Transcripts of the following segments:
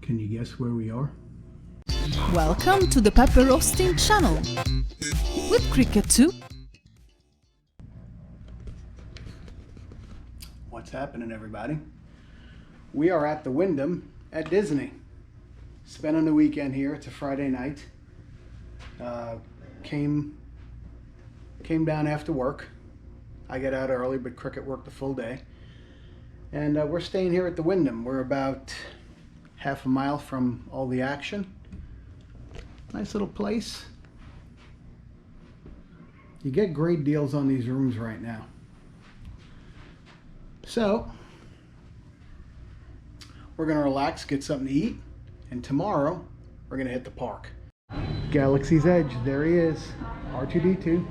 Can you guess where we are? Welcome to the Pepper Roasting channel with Cricket 2. What's happening, everybody? We are at the Wyndham at Disney. Spending the weekend here. It's a Friday night. Came down after work. I got out early, but Cricket worked the full day. And we're staying here at the Wyndham. We're about half a mile from all the action. Nice little place. You get great deals on these rooms right now. So, we're going to relax, get something to eat, and tomorrow we're going to hit the park. Galaxy's Edge, there he is, R2-D2.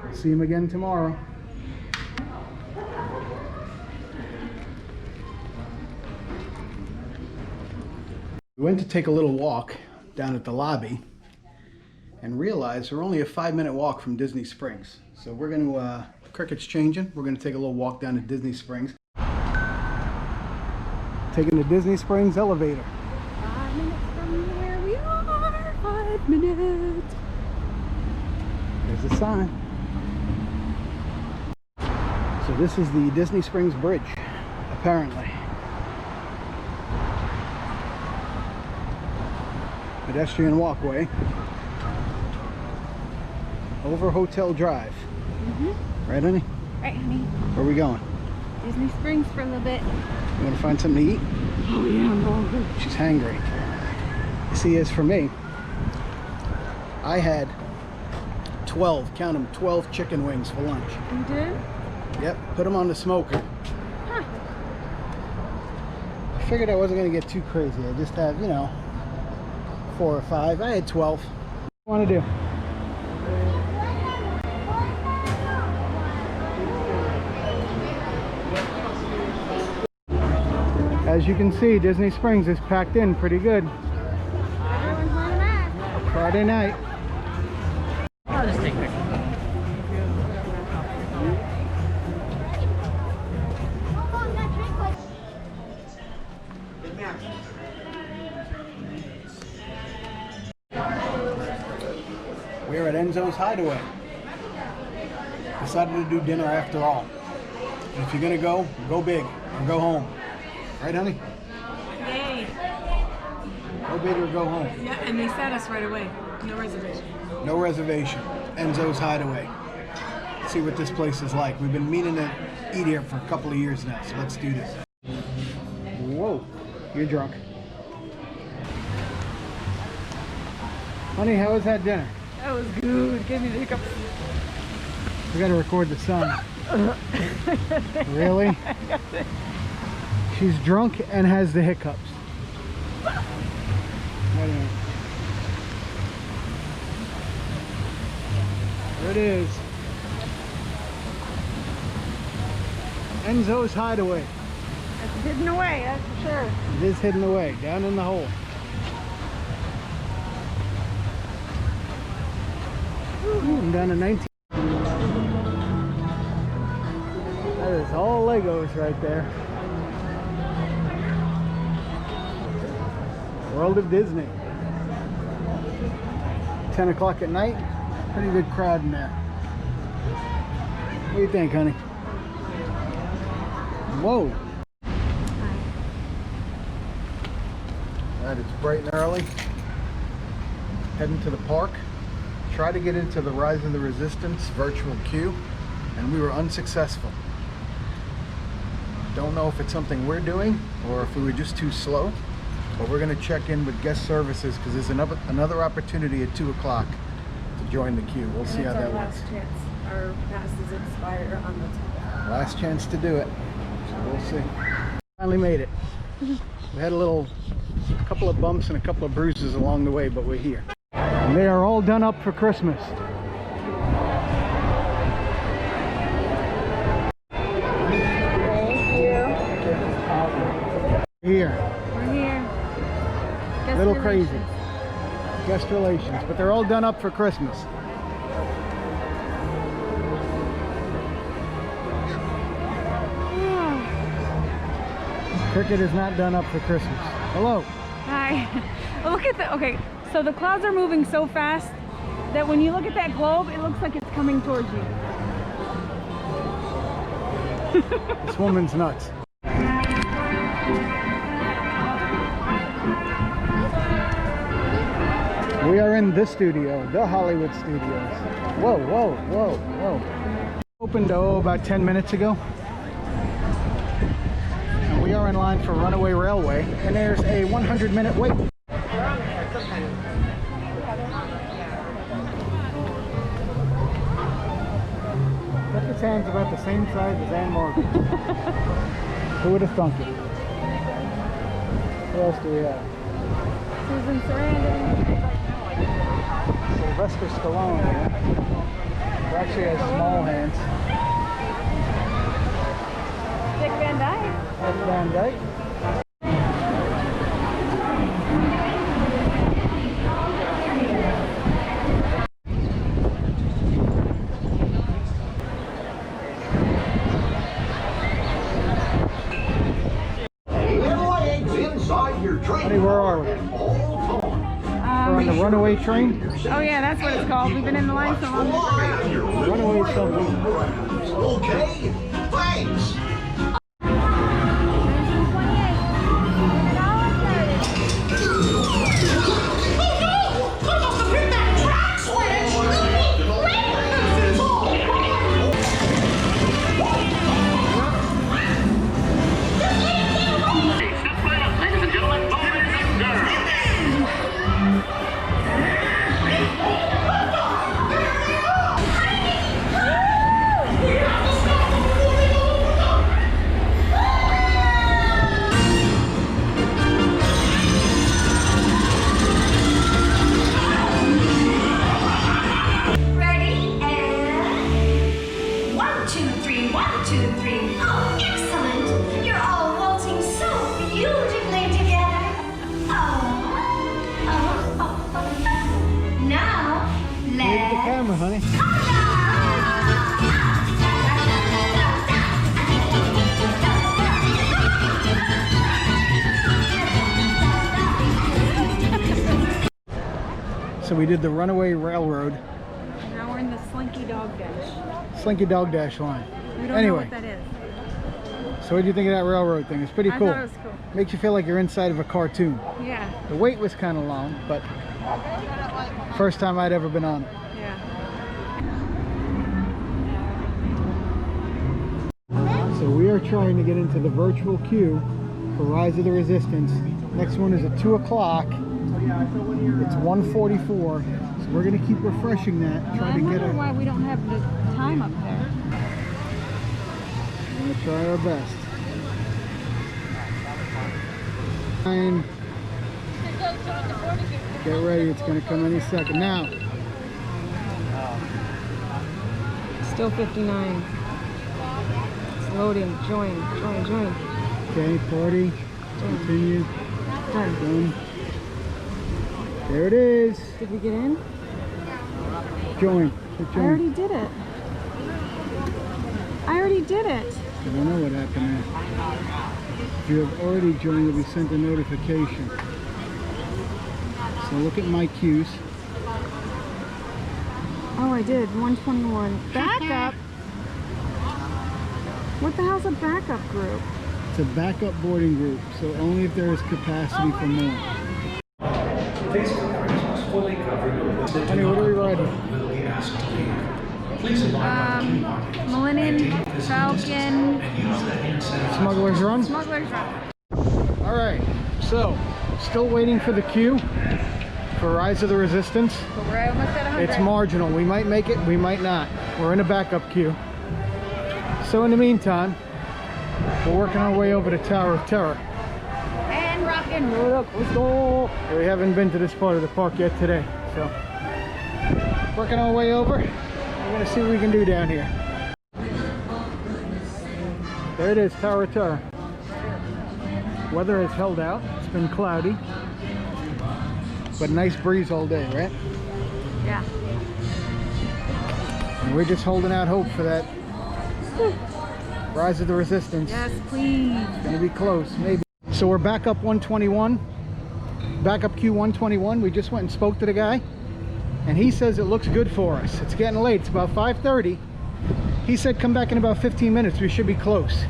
We'll see him again tomorrow. We went to take a little walk down at the lobby and realized we're only a 5-minute walk from Disney Springs. So we're going to, Cricket's changing. We're going to take a little walk down to Disney Springs. Taking the Disney Springs elevator. 5 minutes from where we are. 5 minutes. There's a sign. So this is the Disney Springs Bridge, apparently. Pedestrian walkway over Hotel Drive. Right, honey? Right, honey. Where are we going? Disney Springs for a little bit. You want to find something to eat? Oh yeah, I'm hungry. She's hangry. See, as for me, I had 12, count them, 12 chicken wings for lunch. You did? Yep, put them on the smoker. Huh. I figured I wasn't going to get too crazy. I just have, you know, 4 or 5. I had 12. What do you want to do? As you can see, Disney Springs is packed in pretty good. Everyone's wearing a mask. Friday night. I'll just take pictures. We're at Enzos Hideaway. Decided to do dinner after all. And if you're gonna go, go big or go home. Right, honey? Yay! Go big or go home. Yeah, and they sat us right away. No reservation. No reservation. Enzos Hideaway. Let's see what this place is like. We've been meaning to eat here for a couple of years now, so let's do this. Whoa, you're drunk. Honey, how was that dinner? That was good. Gave me the hiccups. We gotta record the sun. Really? She's drunk and has the hiccups. Wait a minute. There it is. Enzo's Hideaway. It's hidden away, that's for sure. It is hidden away, down in the hole. I'm down to 19. That is all Legos right there. World of Disney. 10 o'clock at night. Pretty good crowd in there. What do you think, honey? Whoa. That is bright and early. Heading to the park. Tried to get into the Rise of the Resistance virtual queue, and we were unsuccessful. Don't know if it's something we're doing or if we were just too slow, but we're going to check in with guest services because there's another opportunity at 2 o'clock to join the queue. We'll see how that works. Last chance. Our passes expire on the 10th. Last chance to do it, so we'll see. Finally made it. We had a couple of bumps and a couple of bruises along the way, but we're here. And they are all done up for Christmas. Thank you. Here. We're here. Guest Little relations. crazy. Guest relations, but they're all done up for Christmas. Cricket is not done up for Christmas. Hello. Hi. Look at the, okay, so the clouds are moving so fast that when you look at that globe, it looks like it's coming towards you. This woman's nuts. We are in this studio, the Hollywood Studios. Whoa, whoa, whoa, whoa. Opened, about 10 minutes ago. And we are in line for Runaway Railway, and there's a 100-minute wait. His hand's about the same size as Ann Morgan. Who would have thunk it? Who else do we have? Susan Sarandon. Sylvester Stallone here. Who actually has small hands. Dick Van Dyke. That's Van Dyke. Honey, where are we? We're on the Runaway train. Oh yeah, that's what it's called. We've been in the line so long. Runaway something. Okay, thanks. Honey. So we did the Runaway Railroad. Now we're in the Slinky Dog Dash. Slinky Dog Dash line. We don't know what that is. So what do you think of that railroad thing? It's pretty cool. I thought it was cool. Makes you feel like you're inside of a cartoon. Yeah. The wait was kind of long, but first time I'd ever been on it. Yeah. So we are trying to get into the virtual queue for Rise of the Resistance. Next one is at 2 o'clock. It's 1:44. So we're going to keep refreshing that. Try to get it. Why we don't have the time up there. We're going to try our best. Fine. Get ready. It's going to come any second. Now. Still 59. It's loading. Join. Okay, party. Continue. Done. There it is. Did we get in? Join. I already did it. I don't know what happened there. If you have already joined, you'll be sent a notification. So look at my queues. Oh, I did. 121. Backup? What the hell's a backup group? It's a backup boarding group, so only if there is capacity for more. Honey, what are we riding? Millennium Falcon. Smuggler's Run? Smuggler's Run. Alright, so still waiting for the queue for Rise of the Resistance. But we're almost at 100. It's marginal. We might make it, we might not. We're in a backup queue. So in the meantime, we're working our way over to Tower of Terror. And rock and roll. Let's go! We haven't been to this part of the park yet today, so working our way over. We're gonna see what we can do down here. There it is, Tower of Terror. Weather has held out. It's been cloudy, but nice breeze all day, right? Yeah. And we're just holding out hope for that Rise of the Resistance. Yes, please. Gonna be close, maybe. So we're back up 121. Back up Q 121. We just went and spoke to the guy, and he says it looks good for us. It's getting late. It's about 5:30. He said come back in about 15 minutes. We should be close.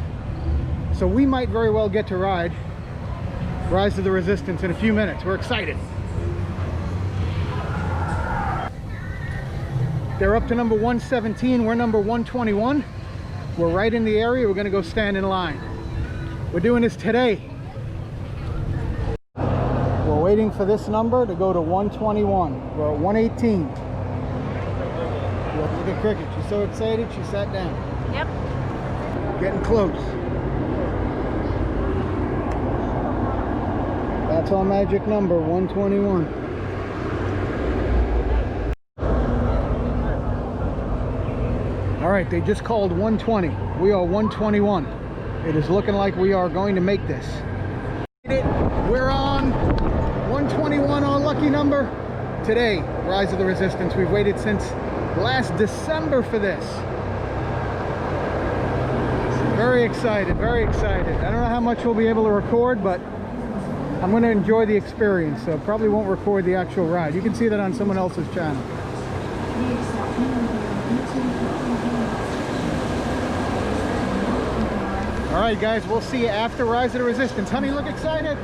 So we might very well get to ride Rise of the Resistance in a few minutes. We're excited. They're up to number 117. We're number 121. We're right in the area. We're going to go stand in line. We're doing this today. We're waiting for this number to go to 121. We're at 118. Look at Cricket. She's so excited she sat down. Yep. Getting close. That's our magic number, 121. All right, they just called 120. We are 121. It is looking like we are going to make this. We're on 121, our lucky number. Today, Rise of the Resistance. We've waited since last December for this. Very excited, very excited. I don't know how much we'll be able to record, but I'm going to enjoy the experience, so probably won't record the actual ride. You can see that on someone else's channel. All right, guys, we'll see you after Rise of the Resistance. Honey, look excited.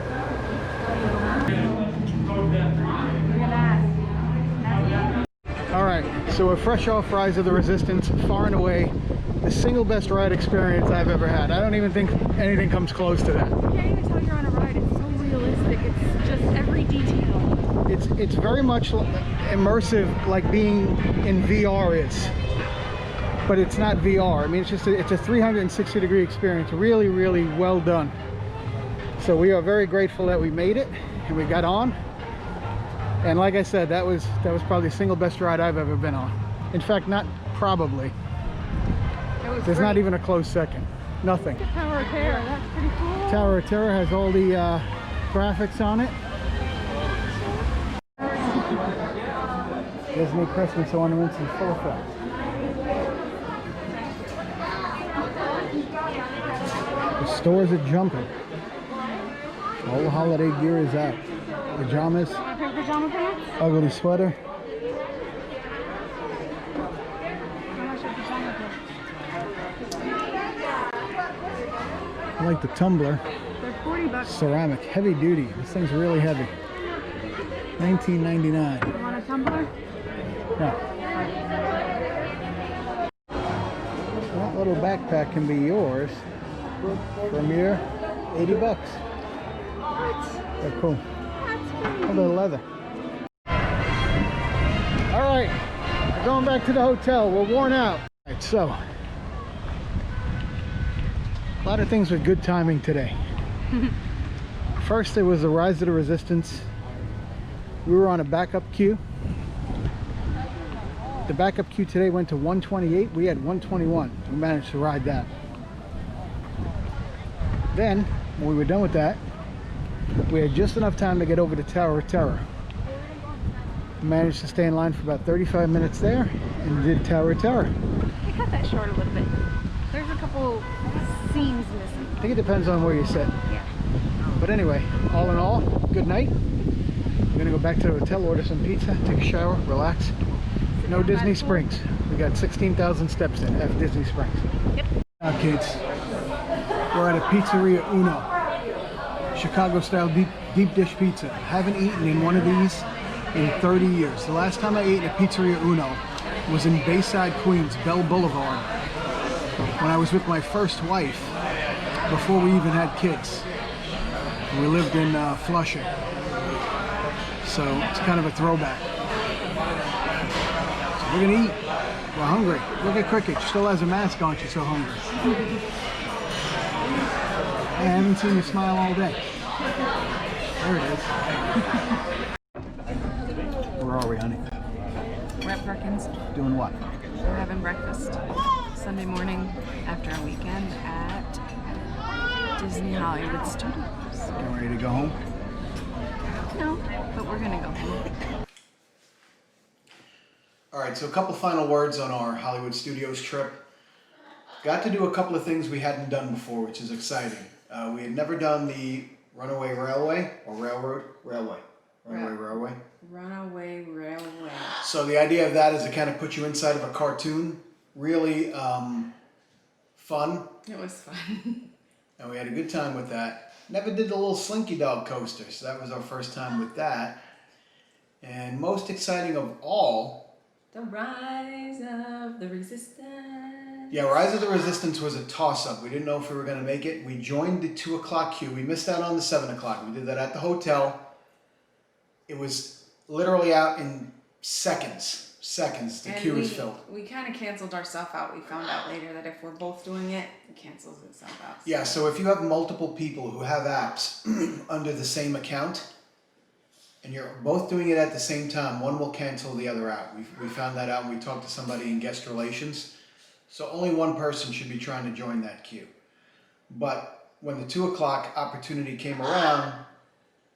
All right, so we're fresh off Rise of the Resistance, far and away the single best ride experience I've ever had. I don't even think anything comes close to that. You can't even tell you're on a ride. It's so realistic. It's just every detail. It's very much immersive, like being in VR is. But it's not VR. I mean, it's a 360-degree experience. Really, really well done. So we are very grateful that we made it and we got on. And like I said, that was probably the single best ride I've ever been on. In fact, not probably. There's not even a close second. Nothing. Tower of Terror. That's pretty cool. Tower of Terror has all the graphics on it. Disney Christmas ornaments in full effect. The stores are jumping. All the holiday gear is out. Pajamas, Pajama pants? ugly sweater. How much are pajama pants? I like the tumbler. They're $40. Ceramic, heavy duty. This thing's really heavy. $19.99. You want a tumbler? No. That little backpack can be yours for a mere 80 bucks. What? They're cool. That's crazy. A little leather. All right, we're going back to the hotel. We're worn out. All right, so a lot of things with good timing today. First, there was the Rise of the Resistance. We were on a backup queue. The backup queue today went to 128. We had 121. We managed to ride that. Then, when we were done with that, we had just enough time to get over to Tower of Terror. We managed to stay in line for about 35 minutes there and did Tower of Terror. They cut that short a little bit. There's a couple scenes missing. I think it depends on where you sit. Yeah. But anyway, all in all, good night. We're gonna go back to the hotel, order some pizza, take a shower, relax. No Disney Springs. We got 16,000 steps in at Disney Springs. Yep. Now kids, we're at a Pizzeria Uno. Chicago style deep dish pizza. Haven't eaten in one of these in 30 years. The last time I ate at Pizzeria Uno was in Bayside, Queens, Bell Boulevard, when I was with my first wife, before we even had kids. We lived in Flushing. So it's kind of a throwback. So we're gonna eat. We're hungry. Look at Cricket. She still has a mask on. She's so hungry. I haven't seen you smile all day. There it is. Where are we, honey? We're at Perkins. Doing what? We're having breakfast Sunday morning after a weekend at Disney Hollywood Studios. Getting ready to go home? No, but we're gonna go home. All right, so a couple final words on our Hollywood Studios trip. Got to do a couple of things we hadn't done before, which is exciting. We had never done the Runaway Railway or Runaway Railway. Runaway Railway. So the idea of that is to kind of put you inside of a cartoon. Really fun, It was fun. and we had a good time with that. Never did the little Slinky Dog coaster, so that was our first time with that. And most exciting of all, The Rise of the Resistance. yeah, Rise of the Resistance was a toss-up. We didn't know if we were going to make it. We joined the 2 o'clock queue. We missed out on the 7 o'clock. We did that at the hotel. It was literally out in seconds. The queue was filled. We kind of canceled our stuff out. We found out later that if we're both doing it, it cancels itself out. Yeah, so if you have multiple people who have apps under the same account, and you're both doing it at the same time, one will cancel the other out. We found that out when we talked to somebody in guest relations. So only one person should be trying to join that queue. But when the 2 o'clock opportunity came around,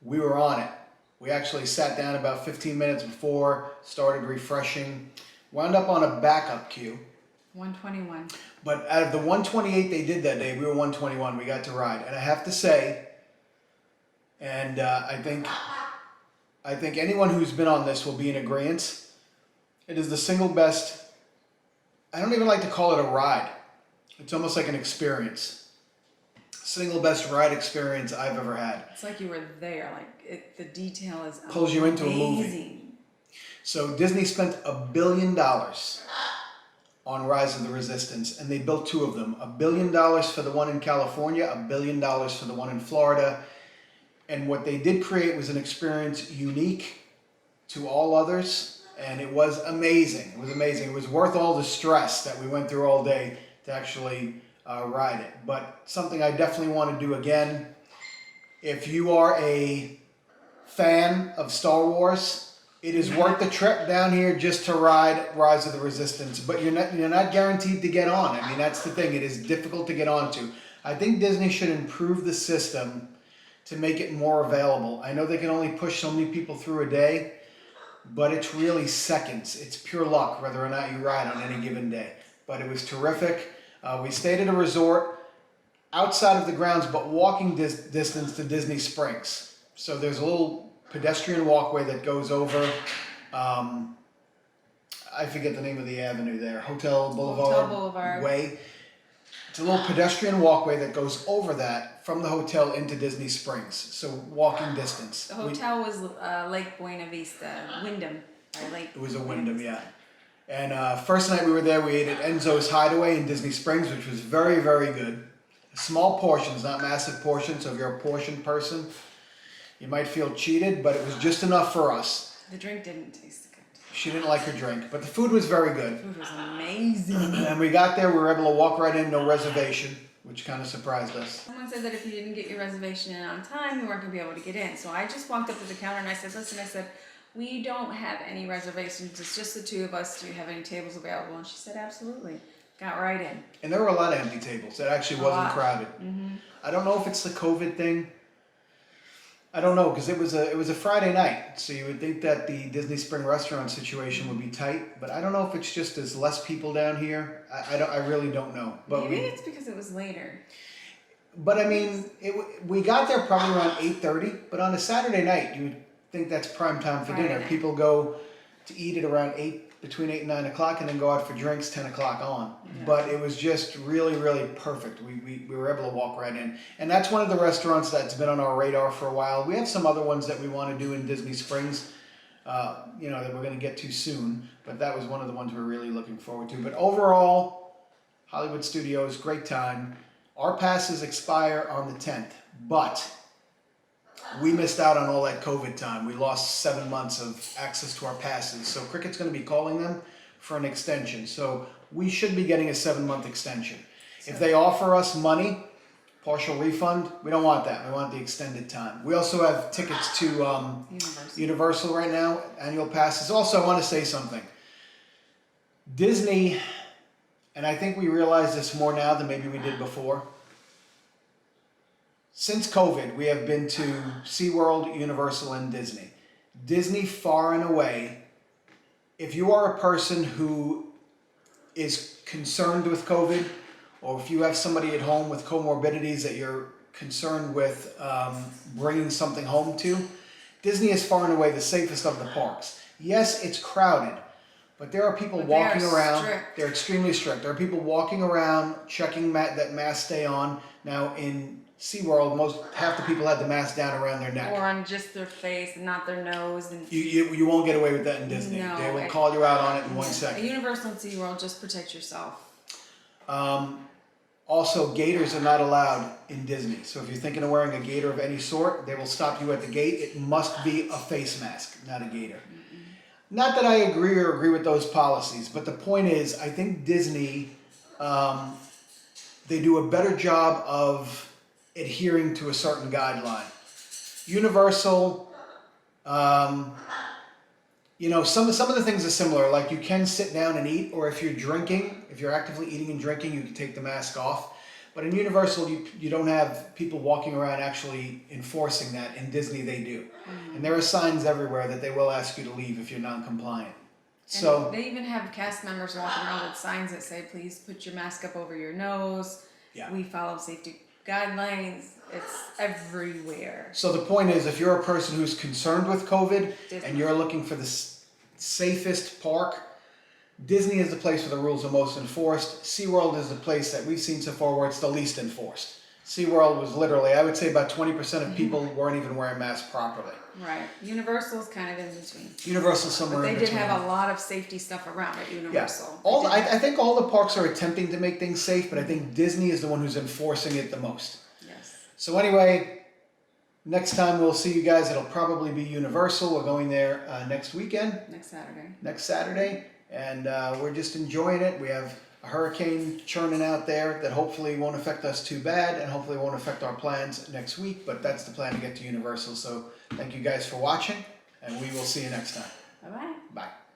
we were on it. We actually sat down about 15 minutes before, started refreshing, wound up on a backup queue. 121. But out of the 128 they did that day, we were 121. We got to ride. And I have to say, and I think anyone who's been on this will be in agreement, it is the single best, I don't even like to call it a ride. It's almost like an experience. Single best ride experience I've ever had. It's like you were there. Like the detail is Pulls you into a movie. amazing. So Disney spent $1 billion on Rise of the Resistance, and they built 2 of them. $1 billion for the one in California, $1 billion for the one in Florida. And what they did create was an experience unique to all others, and it was amazing. It was amazing. It was worth all the stress that we went through all day to actually ride it. But something I definitely want to do again. If you are a fan of Star Wars, it is worth the trip down here just to ride Rise of the Resistance. But you're not guaranteed to get on. I mean, that's the thing. It is difficult to get onto. I think Disney should improve the system to make it more available. I know they can only push so many people through a day, but it's really seconds. It's pure luck whether or not you ride on any given day. But it was terrific. We stayed at a resort outside of the grounds, but walking distance to Disney Springs. So there's a little pedestrian walkway that goes over, I forget the name of the avenue there, Hotel Boulevard Way. It's a little pedestrian walkway that goes over that from the hotel into Disney Springs. So walking distance. The hotel was Lake Buena Vista, Wyndham. It was a Wyndham, yeah. And first night we were there, we ate at Enzos Hideaway in Disney Springs, which was very, very good. Small portions, not massive portions. So if you're a portion person, you might feel cheated, but it was just enough for us. The drink didn't taste good. She didn't like her drink, but the food was very good. The food was amazing. And we got there, we were able to walk right in, no reservation, which kind of surprised us. Someone said that if you didn't get your reservation in on time, you weren't going to be able to get in. So I just walked up to the counter and I said, listen, we don't have any reservations. It's just the 2 of us. Do you have any tables available? And she said, absolutely. Got right in. And there were a lot of empty tables. It actually wasn't crowded. Mm-hmm. I don't know if it's the COVID thing. I don't know, because it was a Friday night, so you would think that the Disney Spring restaurant situation would be tight, but I don't know if it's just there's less people down here. I really don't know. But maybe it's because it was later. But I mean, we got there probably around 8:30, but on a Saturday night, you would think that's prime time for dinner. Night. People go to eat at around between 8 and 9 o'clock, and then go out for drinks 10 o'clock on. Yeah. But it was just really, really perfect. We were able to walk right in. And that's one of the restaurants that's been on our radar for a while. We have some other ones that we want to do in Disney Springs, that we're going to get to soon. But that was one of the ones we're really looking forward to. But overall, Hollywood Studios, great time. Our passes expire on the 10th, but we missed out on all that COVID time. We lost 7 months of access to our passes. So Cricket's going to be calling them for an extension. So we should be getting a 7-month extension. If they offer us money, partial refund, we don't want that. We want the extended time. We also have tickets to Universal right now, annual passes. Also, I want to say something. Disney, and I think we realize this more now than maybe we did before. Since COVID, we have been to SeaWorld, Universal, and Disney. Disney, far and away, if you are a person who is concerned with COVID or if you have somebody at home with comorbidities that you're concerned with bringing something home to, Disney is far and away the safest of the parks. Yes, it's crowded, but there are people But they walking are around. strict. They're extremely strict. There are people walking around checking that masks stay on. Now in SeaWorld, half the people had the mask down around their neck. Or on just their face and not their nose. And You won't get away with that in Disney. No, They will it- call you out on it in 1 At second. Universal and SeaWorld, just protect yourself. Also, gators are not allowed in Disney. So if you're thinking of wearing a gator of any sort, they will stop you at the gate. It must be a face mask, not a gator. Not that I agree with those policies, but the point is, I think Disney, they do a better job of adhering to a certain guideline. Universal, you know, some of the things are similar. Like you can sit down and eat, or if you're drinking, if you're actively eating and drinking, you can take the mask off. But in Universal, you don't have people walking around actually enforcing that. In Disney, they do. And there are signs everywhere that they will ask you to leave if you're non-compliant. So And they even have cast members walking around with signs that say, please put your mask up over your nose. Yeah. We follow safety guidelines. It's everywhere. So the point is, if you're a person who's concerned with COVID Disney. and you're looking for the safest park, Disney is the place where the rules are most enforced. SeaWorld is the place that we've seen so far where it's the least enforced. SeaWorld was literally, I would say about 20% of people weren't even wearing masks properly. Right. Universal's kind of in between. Universal somewhere But they in did between. have a lot of safety stuff around at Yeah, Universal. I think all the parks are attempting to make things safe, but I think Disney is the one who's enforcing it the most. Yes. So anyway, next time we'll see you guys, it'll probably be Universal. We're going there next weekend, next Saturday, and we're just enjoying it. We have a hurricane churning out there that hopefully won't affect us too bad, and hopefully won't affect our plans next week, but that's the plan to get to Universal. So thank you guys for watching, and we will see you next time. Bye-bye. Bye.